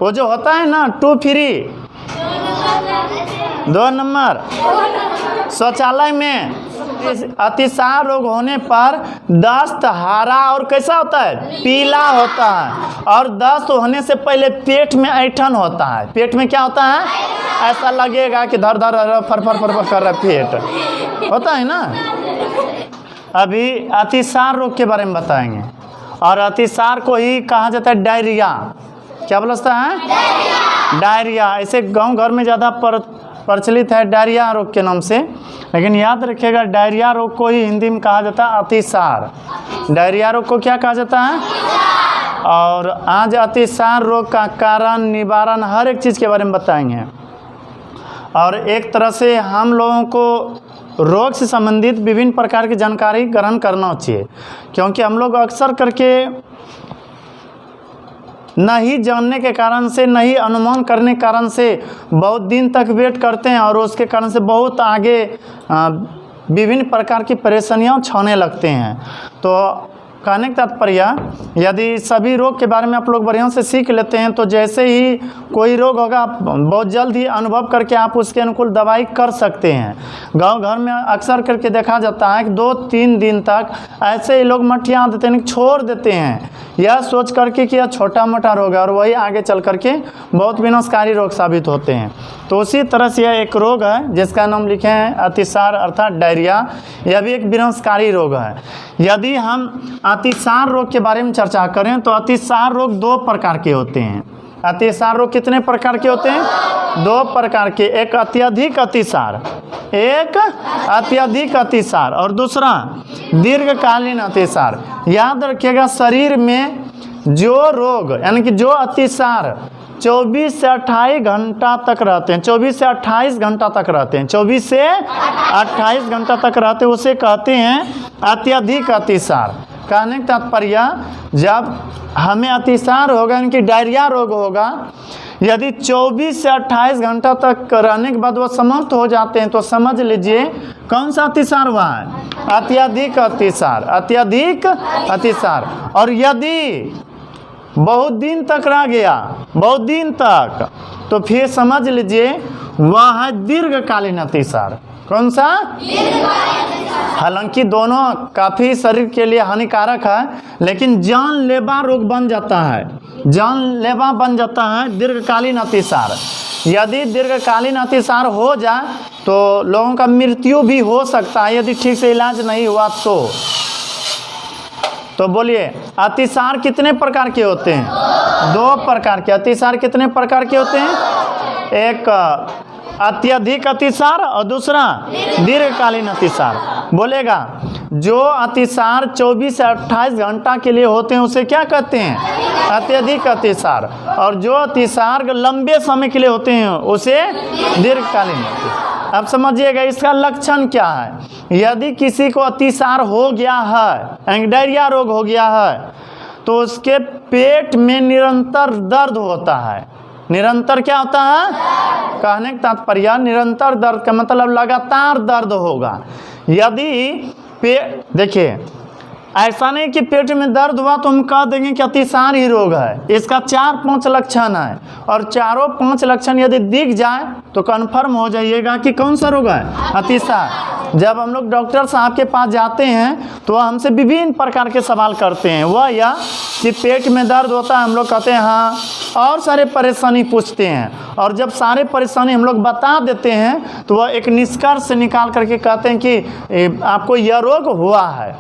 वो जो होता है ना 2 फ्री 2 नंबर शौचालय में अतिसार रोग होने पर दस्त हरा और कैसा होता है, पीला होता है। और दस्त होने से पहले पेट में ऐंठन होता है। पेट में क्या होता है, ऐसा लगेगा कि धर धर फर फर फर फर कर रहा पेट होता है ना। अभी अतिसार रोग के बारे में बताएंगे। और अतिसार को ही कहा जाता है डायरिया। क्या बोलता है, डायरिया। ऐसे गांव घर में ज़्यादा प्रचलित है डायरिया रोग के नाम से, लेकिन याद रखिएगा डायरिया रोग को ही हिंदी में कहा जाता है अतिसार। डायरिया रोग को क्या कहा जाता है। और आज अतिसार रोग का कारण, निवारण, हर एक चीज़ के बारे में बताएंगे। और एक तरह से हम लोगों को रोग से संबंधित विभिन्न प्रकार की जानकारी ग्रहण करना चाहिए, क्योंकि हम लोग अक्सर करके नहीं जानने के कारण से, नहीं अनुमान करने के कारण से बहुत दिन तक वेट करते हैं और उसके कारण से बहुत आगे विभिन्न प्रकार की परेशानियां छाने लगते हैं। तो कहने का तात्पर्य, यदि सभी रोग के बारे में आप लोग बढ़िया से सीख लेते हैं तो जैसे ही कोई रोग होगा आप बहुत जल्द ही अनुभव करके आप उसके अनुकूल दवाई कर सकते हैं। गांव घर में अक्सर करके देखा जाता है कि 2-3 दिन तक ऐसे ही लोग मठिया देते हैं, छोड़ देते हैं, यह सोच करके कि यह छोटा मोटा रोग है, और वही आगे चल करके बहुत विनाशकारी रोग साबित होते हैं। तो उसी तरह से यह एक रोग है जिसका नाम लिखे हैं अतिसार अर्थात डायरिया। यह भी एक विनाशकारी रोग है। यदि हम अतिसार रोग के बारे में चर्चा करें तो अतिसार रोग 2 प्रकार के होते हैं। अतिसार रोग कितने प्रकार के होते हैं, 2 प्रकार के। एक अत्यधिक अतिसार, एक अत्यधिक अतिसार, और दूसरा दीर्घकालीन अतिसार। याद रखिएगा शरीर में जो रोग यानी कि जो अतिसार 24 से 28 घंटा तक रहते हैं, 24 से 28 घंटा तक रहते हैं, 24 से 28 घंटा तक रहते हैं, उसे कहते हैं अत्यधिक अतिसार। कहने का तात्पर्य, जब हमें अतिसार होगा यानी कि डायरिया रोग होगा, यदि 24 से 28 घंटा तक रहने के बाद वो समाप्त हो जाते हैं तो समझ लीजिए कौन सा अतिसार हुआ है, अत्यधिक अतिसार, अत्यधिक अतिसार। और यदि बहुत दिन तक रह गया, बहुत दिन तक, तो फिर समझ लीजिए वह है दीर्घकालीन अतिसार। कौन सा, हालांकि दोनों काफ़ी शरीर के लिए हानिकारक है, लेकिन जानलेवा रोग बन जाता है, जानलेवा बन जाता है दीर्घकालीन अतिसार। यदि दीर्घकालीन अतिसार हो जाए तो लोगों का मृत्यु भी हो सकता है यदि ठीक से इलाज नहीं हुआ तो बोलिए अतिसार कितने प्रकार के होते हैं, 2 प्रकार के। अतिसार कितने प्रकार के होते हैं, एक अत्यधिक अतिसार और दूसरा दीर्घकालीन अतिसार। बोलेगा जो अतिसार 24 से 28 घंटा के लिए होते हैं उसे क्या कहते हैं, अत्यधिक अतिसार। और जो अतिसार लंबे समय के लिए होते हैं उसे दीर्घकालीन। अब समझिएगा इसका लक्षण क्या है। यदि किसी को अतिसार हो गया है, डायरिया रोग हो गया है, तो उसके पेट में निरंतर दर्द होता है। निरंतर क्या होता है, कहने का तात्पर्य निरंतर दर्द का मतलब लगातार दर्द होगा। यदि देखिए ऐसा नहीं कि पेट में दर्द हुआ तो हम कह देंगे कि अतिसार ही रोग है। इसका 4-5 लक्षण है, और चारों 5 लक्षण यदि दिख जाए तो कन्फर्म हो जाइएगा कि कौन सा रोग है, अतिसार। जब हम लोग डॉक्टर साहब के पास जाते हैं तो वह हमसे विभिन्न प्रकार के सवाल करते हैं। वह यह कि पेट में दर्द होता है, हम लोग कहते हैं हाँ, और सारे परेशानी पूछते हैं, और जब सारे परेशानी हम लोग बता देते हैं तो वह एक निष्कर्ष निकाल करके कहते हैं कि आपको यह रोग हुआ है।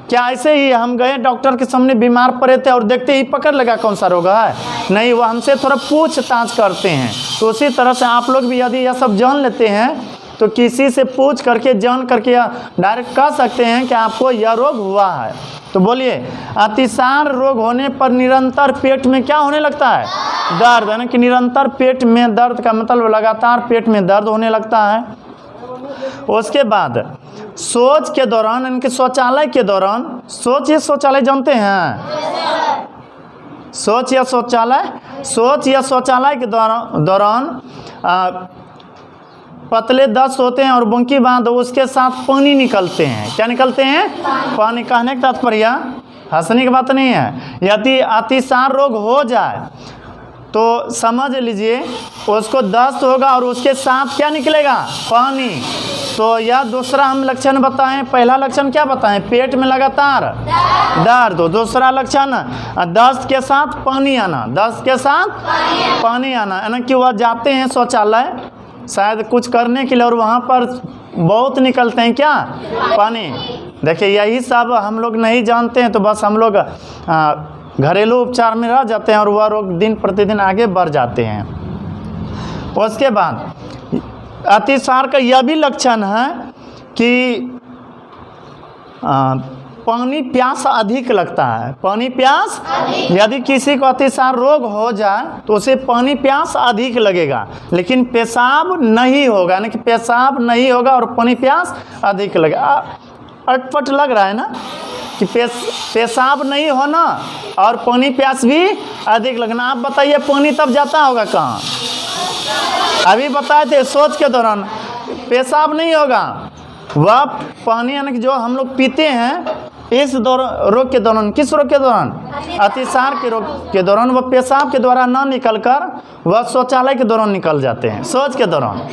क्या ऐसे ही हम गए डॉक्टर के सामने, बीमार पड़े थे और देखते ही पकड़ लगा कौन सा रोग है, नहीं, वो हमसे थोड़ा पूछताछ करते हैं। तो उसी तरह से आप लोग भी यदि यह सब जान लेते हैं तो किसी से पूछ करके जान करके डायरेक्ट कह सकते हैं कि आपको यह रोग हुआ है। तो बोलिए अतिसार रोग होने पर निरंतर पेट में क्या होने लगता है, दर्द, यानी कि निरंतर पेट में दर्द का मतलब लगातार पेट में दर्द होने लगता है। उसके बाद शौच के दौरान यानी कि शौचालय के दौरान, शौच या शौचालय जानते हैं, शौच या शौचालय के दौरान पतले दस्त होते हैं और बुंकी बांध उसके साथ पानी निकलते हैं। क्या निकलते हैं, पानी। कहने का तात्पर्य हंसने की बात नहीं है। यदि अतिसार रोग हो जाए तो समझ लीजिए उसको दस्त होगा और उसके साथ क्या निकलेगा, पानी। तो यह दूसरा हम लक्षण बताएं। पहला लक्षण क्या बताएं, पेट में लगातार दर्द। तो दूसरा लक्षण दस्त के साथ पानी आना, दस्त के साथ पानी आना, यानी कि वह जाते हैं शौचालय शायद कुछ करने के लिए और वहाँ पर बहुत निकलते हैं क्या, पानी। देखिए यही सब हम लोग नहीं जानते हैं, तो बस हम लोग घरेलू उपचार में रह जाते हैं और वह रोग दिन प्रतिदिन आगे बढ़ जाते हैं। उसके बाद अतिसार का यह भी लक्षण है कि पानी प्यास अधिक लगता है, पानी प्यास। यदि किसी को अतिसार रोग हो जाए तो उसे पानी प्यास अधिक लगेगा, लेकिन पेशाब नहीं होगा, यानी कि पेशाब नहीं होगा और पानी प्यास अधिक लगेगा। अटपट लग रहा है ना कि पेशाब नहीं होना और पानी प्यास भी अधिक लगना। आप बताइए पानी तब जाता होगा कहाँ, अभी बताए थे सोच के दौरान पेशाब नहीं होगा, वह पानी यानी कि जो हम लोग पीते हैं इस रोग के दौरान, किस रोग के दौरान, अतिसार के रोग के दौरान, वह पेशाब के द्वारा ना निकलकर वह शौचालय के दौरान निकल जाते हैं, शौच के दौरान।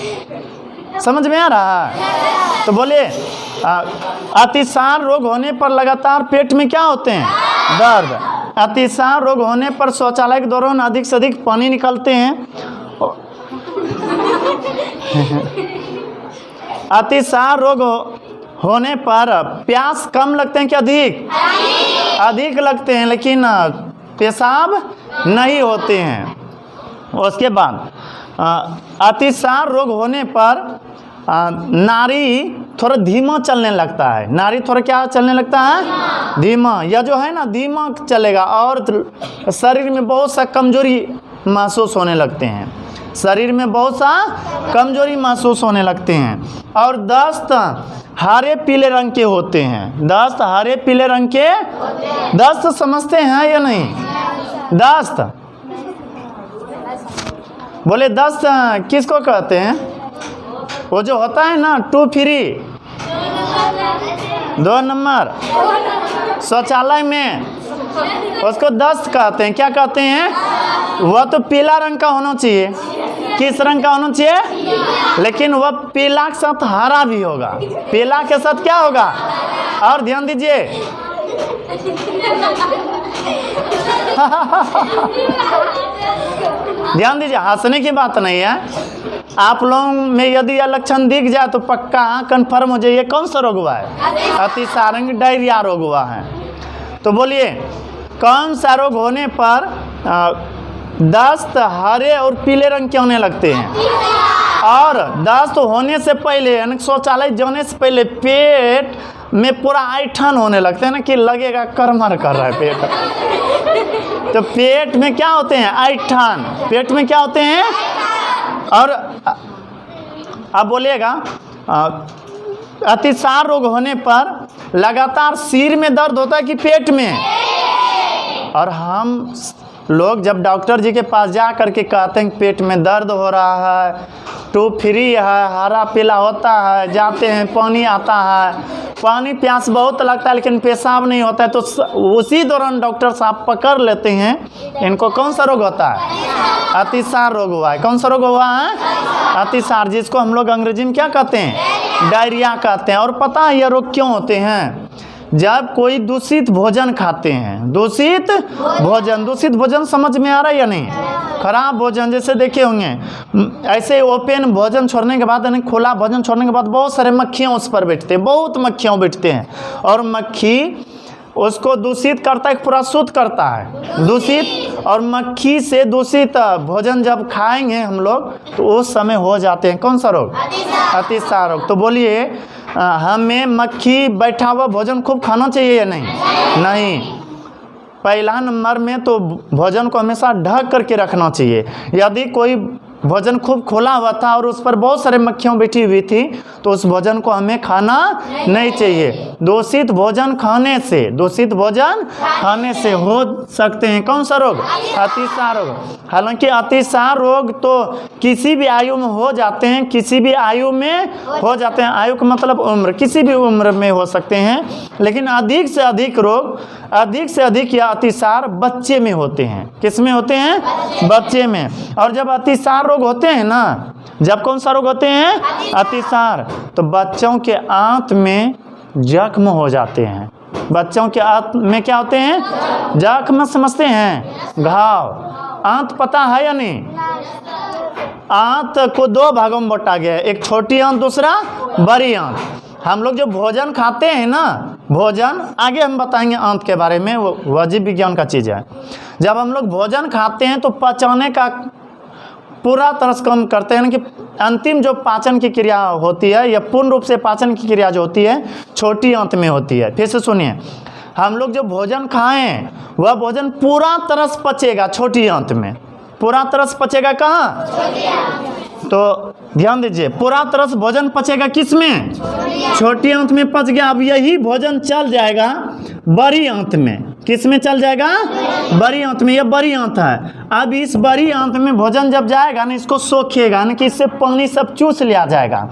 समझ में आ रहा है? तो बोलिए अतिसार रोग होने पर लगातार पेट में क्या होते हैं, दर्द। अतिसार रोग होने पर शौचालय के दौरान अधिक से अधिक पानी निकलते हैं। अतिसार रोग होने पर प्यास कम लगते हैं कि अधिक, अधिक लगते हैं, लेकिन पेशाब नहीं होते हैं। उसके बाद अतिसार रोग होने पर नारी थोड़ा धीमा चलने लगता है, नारी थोड़ा क्या चलने लगता है, धीमा। यह जो है ना धीमा चलेगा और शरीर में बहुत सा कमजोरी महसूस होने लगते हैं, शरीर में बहुत सा कमजोरी महसूस होने लगते हैं। और दस्त हरे पीले रंग के होते हैं, दस्त हरे पीले रंग के। दस्त समझते हैं या नहीं, दस्त बोले दस्त किसको कहते हैं, वो जो होता है ना 2 फ्री 2 नंबर शौचालय में, उसको दस्त कहते हैं। क्या कहते हैं, वह तो पीला रंग का होना चाहिए, किस रंग का होना चाहिए, लेकिन वह पीला के साथ हरा भी होगा, पीला के साथ क्या होगा। और ध्यान दीजिए ध्यान दीजिए, हंसने की बात नहीं है। आप लोगों में यदि यह लक्षण दिख जाए तो पक्का कंफर्म हो जाइए कौन सा रोग हुआ है, अतिसार डायरिया रोग हुआ है। तो बोलिए कौन सा रोग होने पर दस्त हरे और पीले रंग के होने लगते हैं। और दस्त होने से पहले यानी शौचालय जाने से पहले पेट में पूरा ऐठन होने लगते हैं ना, कि लगेगा करमर कर रहा है पेट। तो पेट में क्या होते हैं, ऐठन, पेट में क्या होते हैं। और अब बोलिएगा अतिसार रोग होने पर लगातार सिर में दर्द होता है कि पेट में। और हम लोग जब डॉक्टर जी के पास जा करके कहते हैं पेट में दर्द हो रहा है, 2 फ्री है, हरा पीला होता है, जाते हैं पानी आता है, पानी प्यास बहुत लगता है लेकिन पेशाब नहीं होता है, तो उसी दौरान डॉक्टर साहब पकड़ लेते हैं इनको कौन सा रोग होता है, अतिसार रोग हुआ है। कौन सा रोग हुआ है, अतिसार, जिसको हम लोग अंग्रेजी में क्या कहते हैं, डायरिया कहते हैं। और पता है यह रोग क्यों होते हैं, जब कोई दूषित भोजन खाते हैं, दूषित भोजन समझ में आ रहा है या नहीं, खराब भोजन, जैसे देखे होंगे ऐसे ओपन भोजन छोड़ने के बाद यानी खुला भोजन छोड़ने के बाद बहुत सारे मक्खियाँ उस पर बैठते हैं, बहुत मक्खियाँ बैठते हैं और मक्खी उसको दूषित करता है, पूरा शुद्ध करता है दूषित। और मक्खी से दूषित भोजन जब खाएंगे हम लोग तो उस समय हो जाते हैं कौन सा रोग, अतिसार रोग। तो बोलिए हमें मक्खी बैठा हुआ भोजन खूब खाना चाहिए या नहीं, नहीं। पहला नंबर में तो भोजन को हमेशा ढक करके रखना चाहिए। यदि कोई भोजन खूब खुला हुआ था और उस पर बहुत सारे मक्खियाँ बैठी हुई थी तो उस भोजन को हमें खाना नहीं चाहिए। दूषित भोजन खाने से हो सकते हैं कौन सा रोग, अतिसार रोग। हालांकि अतिसार रोग तो किसी भी आयु में हो जाते हैं, किसी भी आयु में हो जाते हैं, आयु का मतलब उम्र, किसी भी उम्र में हो सकते हैं, लेकिन अधिक से अधिक रोग अधिक से अधिक या अतिसार बच्चे में होते हैं। किस में होते हैं? बच्चे में। और जब अतिसार रोग होते हैं ना, जब कौन सा रोग होते हैं? अतिसार, तो बच्चों के आंत में जख्म हो जाते हैं। बच्चों के आंत में क्या होते हैं? जख्म समझते हैं? घाव। आंत पता है या नहीं? आंत को दो भागों में बांटा गया है, एक छोटी आंत, दूसरा बड़ी आंत। हम लोग जो भोजन खाते हैं ना, भोजन आगे हम बताएंगे आंत के बारे में, वो जीव विज्ञान का चीज़ है। जब हम लोग भोजन खाते हैं तो पचाने का पूरा तरह से कम करते हैं कि अंतिम जो पाचन की क्रिया होती है या पूर्ण रूप से पाचन की क्रिया जो होती है छोटी आंत में होती है। फिर से सुनिए, हम लोग जो भोजन खाएं वह भोजन पूरा तरह से पचेगा छोटी आंत में। पूरा तरह से पचेगा कहाँ? तो ध्यान दीजिए, पूरा तरह से भोजन पचेगा किस में? छोटी आंत में पच गया। अब यही भोजन चल जाएगा बड़ी आंत में। किस में चल जाएगा? बड़ी आंत में। यह बड़ी आंत है। अब इस बड़ी आंत में भोजन जब जाएगा ना, इसको सोखेगा ना कि इससे पानी सब चूस लिया जाएगा,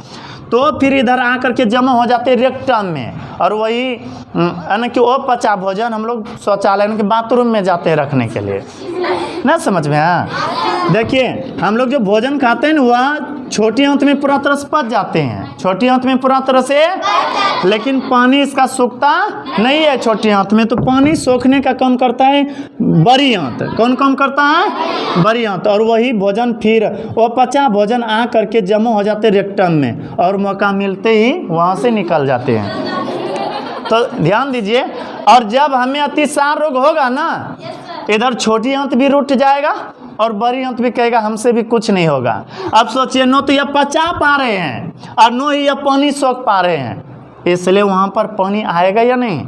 तो फिर इधर आकर के जमा हो जाते रेक्टम में। और वही यानी कि वो पचा भोजन हम लोग शौचालय के बाथरूम में जाते हैं रखने के लिए। ना समझ में? हाँ, देखिए हम लोग जो भोजन खाते हैं ना वह छोटी आंत में पूरा तरह से पच जाते हैं, छोटी आंत में पूरा तरह से, लेकिन पानी इसका सूखता नहीं है छोटी आंत में। तो पानी सोखने का काम करता है बड़ी आंत। कौन काम करता है? बड़ी आंत। और वही भोजन फिर वो पचा भोजन आ करके जमा हो जाते रेक्टम में, और मौका मिलते ही वहाँ से निकल जाते हैं। तो ध्यान दीजिए, और जब हमें अतिसार रोग होगा ना, इधर छोटी आंत भी रुट जाएगा और बड़ी आंत भी कहेगा हमसे भी कुछ नहीं होगा। अब सोचिए, नो तो यह पचा पा रहे हैं और नो ही यह पानी सोख पा रहे हैं, इसलिए वहाँ पर पानी आएगा या नहीं?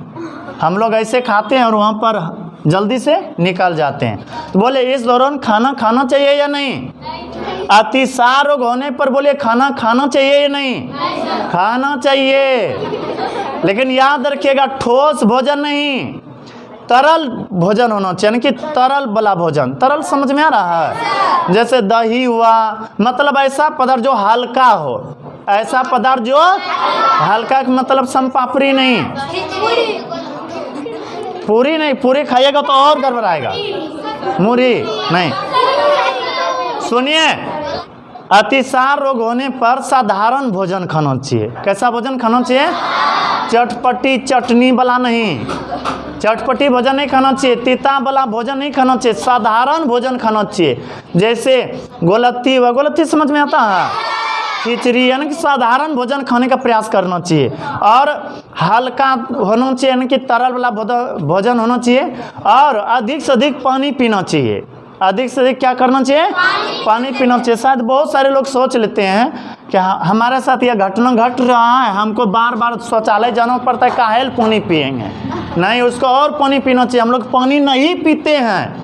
हम लोग ऐसे खाते हैं और वहाँ पर जल्दी से निकल जाते हैं। तो बोले इस दौरान खाना खाना चाहिए या नहीं? अतिसार रोग होने पर बोले खाना खाना चाहिए या नहीं? खाना चाहिए, लेकिन याद रखिएगा ठोस भोजन नहीं, तरल भोजन होना चाहिए। कि तरल वाला भोजन। तरल समझ में आ रहा है? जैसे दही हुआ, मतलब ऐसा पदार्थ जो हल्का हो, ऐसा पदार्थ जो हल्का, मतलब संपापड़ी नहीं, पूरी नहीं, पूरी खाइएगा तो और गड़बड़ाएगा, मूरी नहीं। सुनिए, अतिसार रोग होने पर साधारण भोजन खाना चाहिए। कैसा भोजन खाना चाहिए? चटपटी चटनी वाला नहीं, चटपटी भोजन नहीं खाना चाहिए, तीता वाला भोजन नहीं खाना चाहिए, साधारण भोजन खाना चाहिए। जैसे गोलत्ती व गोलत्ती समझ में आता है? खिचड़ी, यानी कि साधारण भोजन खाने का प्रयास करना चाहिए। और हल्का होना चाहिए, यानी कि तरल वाला भोजन होना चाहिए। और अधिक से अधिक पानी पीना चाहिए। अधिक से अधिक क्या करना चाहिए? पानी पीना चाहिए। शायद बहुत सारे लोग सोच लेते हैं कि हमारे साथ यह घटना घट रहा है, हमको बार बार शौचालय जाना पड़ता है, काहे पानी पिएंगे? नहीं, उसको और पानी पीना चाहिए। हम लोग पानी नहीं पीते हैं,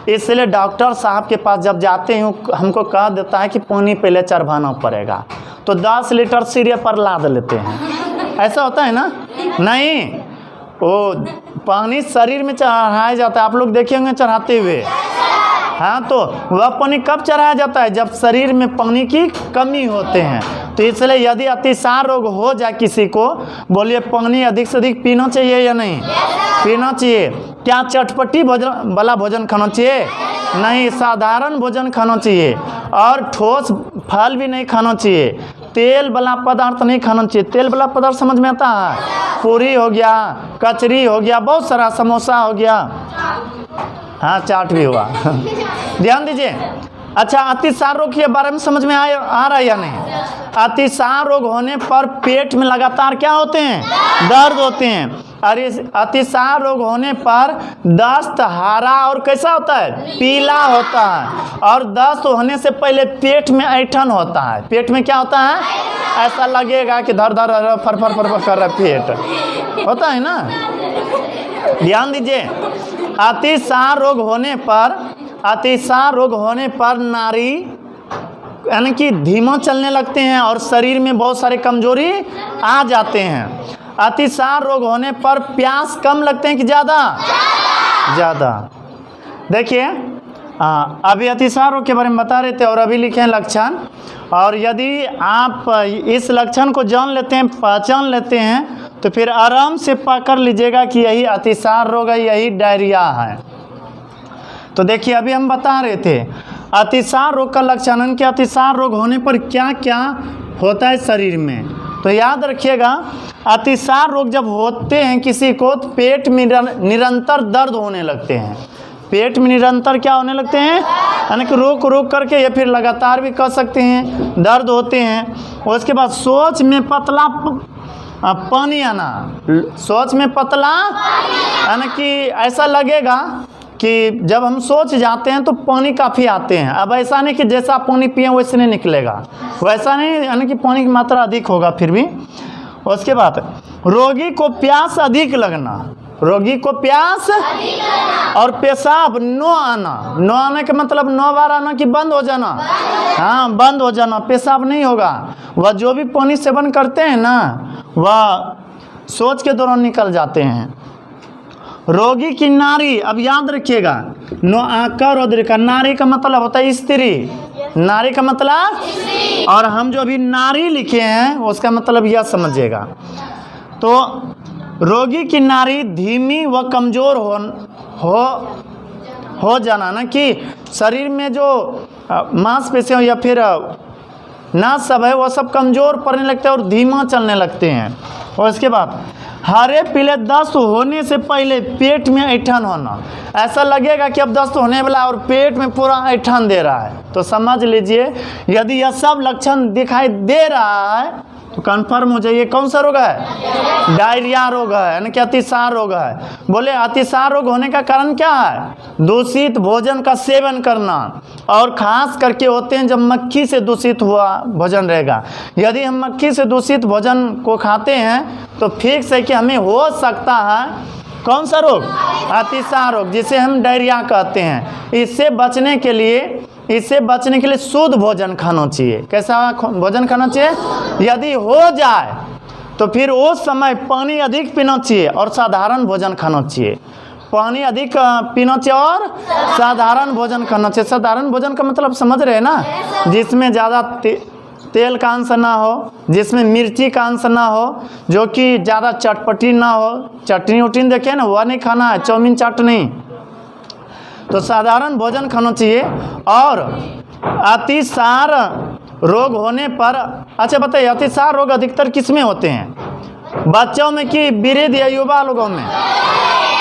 इसलिए डॉक्टर साहब के पास जब जाते हैं हमको कह देता है कि पानी पहले चढ़वाना पड़ेगा, तो 10 लीटर सिरे पर लाद लेते हैं। ऐसा होता है ना? नहीं, वो पानी शरीर में चढ़ाया जाता है। आप लोग देखे होंगे चढ़ाते हुए। हाँ, तो वह पानी कब चढ़ाया जाता है? जब शरीर में पानी की कमी होते हैं। तो इसलिए यदि अतिसार रोग हो जाए किसी को, बोलिए पानी अधिक से अधिक पीना चाहिए या नहीं? पीना चाहिए। क्या चटपटी भोजन वाला भोजन खाना चाहिए? नहीं, साधारण भोजन खाना चाहिए। और ठोस फल भी नहीं खाना चाहिए। तेल वाला पदार्थ नहीं खाना चाहिए। तेल वाला पदार्थ समझ में आता है? पूरी हो गया, कचरी हो गया, बहुत सारा, समोसा हो गया, हाँ चाट भी हुआ। ध्यान दीजिए। अच्छा, अतिसार रोग के बारे में समझ में आ रहा है या नहीं? अतिसार रोग होने पर पेट में लगातार क्या होते हैं? दर्द होते हैं। और इस अतिसार रोग होने पर दस्त हरा और कैसा होता है? पीला होता है। और दस्त होने से पहले पेट में ऐंठन होता है। पेट में क्या होता है? ऐसा लगेगा कि धर धर फर फर फर फर कर रहा पेट होता है ना। ध्यान दीजिए, अतिसार रोग होने पर नारी यानी कि धीमा चलने लगते हैं और शरीर में बहुत सारे कमजोरी आ जाते हैं। अतिसार रोग होने पर प्यास कम लगते हैं कि ज़्यादा। देखिए, अभी अतिसार रोग के बारे में बता रहे थे और अभी लिखे हैं लक्षण। और यदि आप इस लक्षण को जान लेते हैं, पहचान लेते हैं, तो फिर आराम से पकड़ लीजिएगा कि यही अतिसार रोग है, यही डायरिया है। तो देखिए अभी हम बता रहे थे अतिसार रोग का लक्षण कि अतिसार रोग होने पर क्या क्या होता है शरीर में। तो याद रखिएगा अतिसार रोग जब होते हैं किसी को तो पेट में निरंतर दर्द होने लगते हैं। पेट में निरंतर क्या होने लगते हैं, यानी कि रोक रोक करके या फिर लगातार भी कह सकते हैं दर्द होते हैं। और उसके बाद सोच में पतला पानी आना, सोच में पतला यानी कि ऐसा लगेगा कि जब हम सोच जाते हैं तो पानी काफ़ी आते हैं। अब ऐसा नहीं कि जैसा पानी पिए वैसे नहीं निकलेगा, वैसा नहीं, यानी कि पानी की मात्रा अधिक होगा फिर भी। उसके बाद रोगी को प्यास अधिक लगना, रोगी को प्यास और पेशाब नो आने का मतलब 9 बार आना कि बंद हो जाना, हाँ बंद हो जाना, पेशाब नहीं होगा। वह जो भी पानी सेवन करते हैं ना वह सोच के दौरान निकल जाते हैं। रोगी की नारी, अब याद रखिएगा नो आकर और का नारी का मतलब होता है स्त्री, नारी का मतलब, और हम जो अभी नारी लिखे हैं उसका मतलब यह समझिएगा। तो रोगी की नारी धीमी व कमज़ोर हो जाना, ना कि शरीर में जो मांसपेशियाँ या फिर नस सब है वो सब कमज़ोर पड़ने लगते हैं और धीमा चलने लगते हैं। और इसके बाद हरे पीले दस्त होने से पहले पेट में ऐंठन होना, ऐसा लगेगा कि अब दस्त होने वाला है और पेट में पूरा ऐंठन दे रहा है। तो समझ लीजिए यदि यह सब लक्षण दिखाई दे रहा है तो कंफर्म हो जाइए कौन सा रोग है, डायरिया रोग है, यानी कि अतिसार रोग है। बोले अतिसार रोग होने का कारण क्या है, दूषित भोजन का सेवन करना, और ख़ास करके होते हैं जब मक्खी से दूषित हुआ भोजन रहेगा। यदि हम मक्खी से दूषित भोजन को खाते हैं तो फिक्स है कि हमें हो सकता है कौन सा रोग, अतिसार रोग, जिसे हम डायरिया कहते हैं। इससे बचने के लिए शुद्ध भोजन खाना चाहिए। कैसा भोजन खाना चाहिए, यदि हो जाए तो फिर उस समय पानी अधिक पीना चाहिए और साधारण भोजन खाना चाहिए। पानी अधिक पीना चाहिए और साधारण भोजन खाना चाहिए। साधारण भोजन का मतलब समझ रहे हैं ना, जिसमें ज़्यादा तेल का अंश ना हो, जिसमें मिर्ची का अंश ना हो, जो कि ज़्यादा चटपटी ना हो। चटनी उटनी देखे ना वह नहीं खाना है, चाउमीन चाट नहीं। तो साधारण भोजन खाना चाहिए। और अतिसार रोग होने पर, अच्छा बताइए अतिसार रोग अधिकतर किस में होते हैं, बच्चों में कि वृद्ध या युवा लोगों में?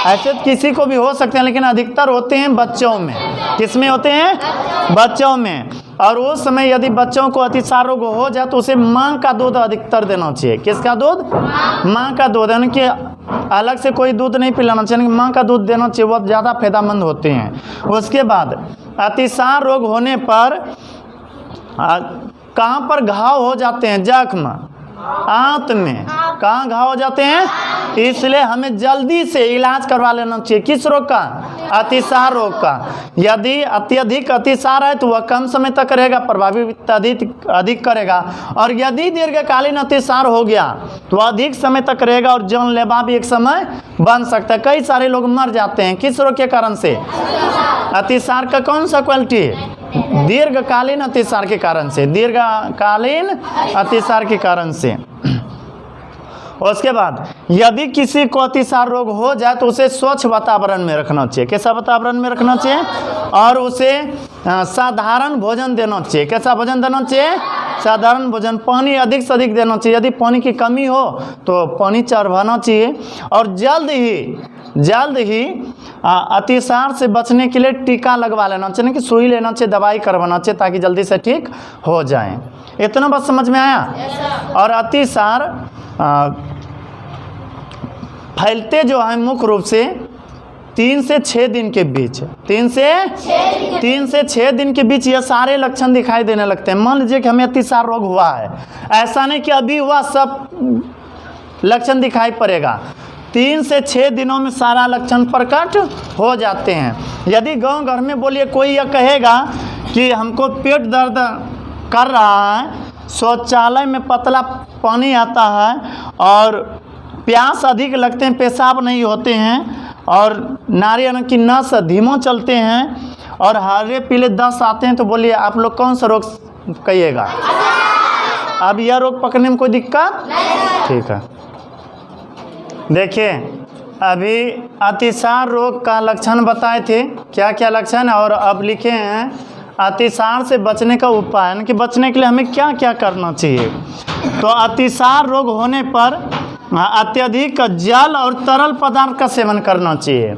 ऐसे तो किसी को भी हो सकते हैं लेकिन अधिकतर होते हैं बच्चों में। किस में होते हैं, बच्चों में। और उस समय यदि बच्चों को अतिसार रोग हो जाए तो उसे माँ का दूध अधिकतर देना चाहिए। किसका दूध, माँ का दूध, यानी कि अलग से कोई दूध नहीं पिलाना चाहिए, माँ का दूध देना चाहिए, वो ज़्यादा फायदेमंद होते हैं। उसके बाद अतिसार रोग होने पर कहाँ पर घाव हो जाते हैं, जख्म, आंत में कहाँ घाव हो जाते हैं, इसलिए हमें जल्दी से इलाज करवा लेना चाहिए। किस रोग का, अतिसार रोग का। यदि अत्यधिक अतिसार है तो वह कम समय तक रहेगा, प्रभावित अधिक करेगा, और यदि दीर्घकालीन अतिसार हो गया तो अधिक समय तक रहेगा और जानलेवा भी एक समय बन सकता है। कई सारे लोग मर जाते हैं किस रोग के कारण से, अतिसार का कौन सा क्वालिटी है, दीर्घकालीन अतिसार के कारण से, दीर्घकालीन अतिसार के कारण से। उसके बाद यदि किसी को अतिसार रोग हो जाए तो उसे स्वच्छ वातावरण में रखना चाहिए। कैसा वातावरण में रखना चाहिए, और उसे साधारण भोजन देना चाहिए। कैसा भोजन देना चाहिए, साधारण भोजन। पानी अधिक से अधिक देना चाहिए, यदि पानी की कमी हो तो पानी चढ़वाना चाहिए। और जल्द ही अतिसार से बचने के लिए टीका लगवा लेना चाहिए, कि सुई लेना चाहिए, दवाई करवाना चाहिए ताकि जल्दी से ठीक हो जाए। इतना बात समझ में आया। और अतिसार फैलते जो है मुख्य रूप से 3 से 6 दिन के बीच, 3 से 6 दिन के बीच ये सारे लक्षण दिखाई देने लगते हैं। मान लीजिए कि हमें अतिसार रोग हुआ है, ऐसा नहीं कि अभी हुआ सब लक्षण दिखाई पड़ेगा। 3 से 6 दिनों में सारा लक्षण प्रकट हो जाते हैं। यदि गांव घर में बोलिए कोई यह कहेगा कि हमको पेट दर्द कर रहा है, शौचालय में पतला पानी आता है और प्यास अधिक लगते हैं, पेशाब नहीं होते हैं, और नारियल की नस धीमो चलते हैं, और हरे पीले दस्त आते हैं, तो बोलिए आप लोग कौन सा रोग कहिएगा। अब यह रोग पकड़ने में कोई दिक्कत, ठीक है। देखिए अभी अतिसार रोग का लक्षण बताए थे, क्या क्या लक्षण है, और अब लिखे हैं अतिसार से बचने का उपाय, यानी कि बचने के लिए हमें क्या क्या करना चाहिए। तो अतिसार रोग होने पर अत्यधिक जल और तरल पदार्थ का सेवन करना चाहिए।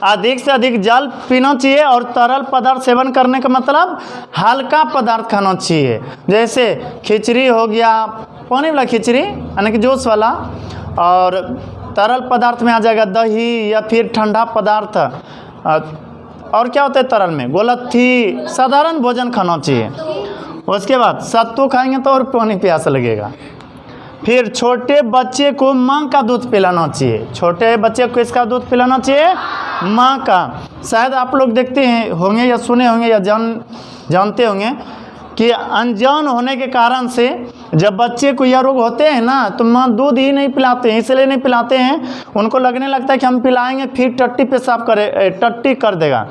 अधिक से अधिक जल पीना चाहिए और तरल पदार्थ सेवन करने का मतलब हल्का पदार्थ खाना चाहिए, जैसे खिचड़ी हो गया, पानी वाला खिचड़ी यानी कि जूस वाला, और तरल पदार्थ में आ जाएगा दही या फिर ठंडा पदार्थ। और क्या होता है तरल में, गोलत्थी, साधारण भोजन खाना चाहिए। उसके बाद सत्तू खाएंगे तो और पानी प्यास लगेगा। फिर छोटे बच्चे को माँ का दूध पिलाना चाहिए। छोटे बच्चे को किसका दूध पिलाना चाहिए, माँ का। शायद आप लोग देखते हैं होंगे या सुने होंगे या जानते होंगे कि अनजान होने के कारण से जब बच्चे को यह रोग होते हैं ना, तो माँ दूध ही नहीं पिलाते हैं। इसलिए नहीं पिलाते हैं, उनको लगने लगता है कि हम पिलाएंगे फिर टट्टी पेशाब टट्टी कर देगा।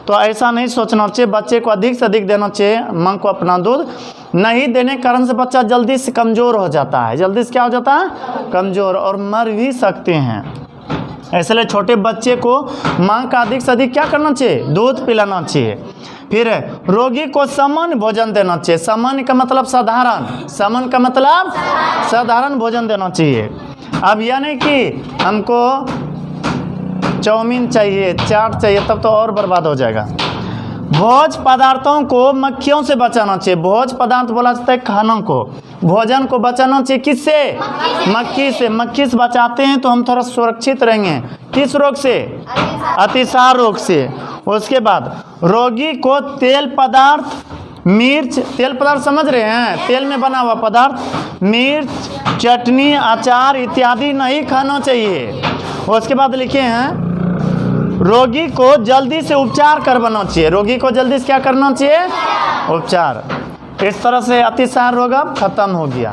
तो ऐसा नहीं सोचना चाहिए, बच्चे को अधिक से अधिक देना चाहिए माँ को अपना दूध। नहीं देने के कारण से बच्चा जल्दी से कमज़ोर हो जाता है, जल्दी से क्या हो जाता है, कमज़ोर, और मर भी सकते हैं। इसलिए छोटे बच्चे को माँ का अधिक से अधिक क्या करना चाहिए, दूध पिलाना चाहिए। फिर रोगी को सामान्य भोजन देना चाहिए। सामान्य का मतलब साधारण, सामान्य का मतलब साधारण भोजन देना चाहिए। अब यह नहीं कि हमको चाउमीन चाहिए, चाट चाहिए, तब तो और बर्बाद हो जाएगा। भोज पदार्थों को मक्खियों से बचाना चाहिए। भोज पदार्थ बोला जाता है खानों को, भोजन को बचाना चाहिए किससे, मक्खी से। मक्खी से बचाते हैं तो हम थोड़ा सुरक्षित रहेंगे। किस रोग से, अतिसार रोग से। उसके बाद रोगी को तेल पदार्थ, मिर्च, तेल पदार्थ समझ रहे हैं, तेल में बना हुआ पदार्थ, मिर्च, चटनी, अचार इत्यादि नहीं खाना चाहिए। उसके बाद लिखे हैं रोगी को जल्दी से उपचार करवाना चाहिए। रोगी को जल्दी से क्या करना चाहिए, उपचार। इस तरह से अतिसार रोग अब खत्म हो गया।